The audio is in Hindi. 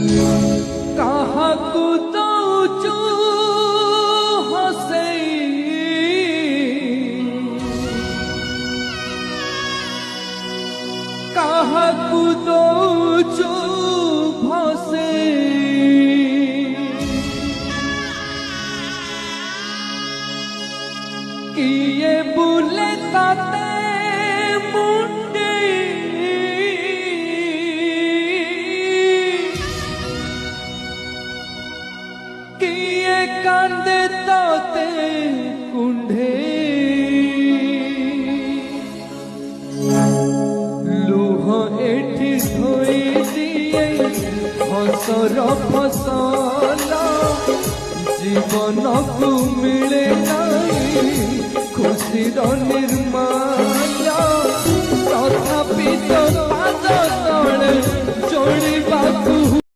କାହାକୁ ଦଉଛୁ ହସେଇ କାହାକୁ ଦଉଛୁ ଭସେଇ କିଏ ବୁଲେ ତାତେ किए कांदे ताते कुंढे लुह एठी धोई दिए हसर फसल जीवन को मिले नहीं खुशीर निर्माण।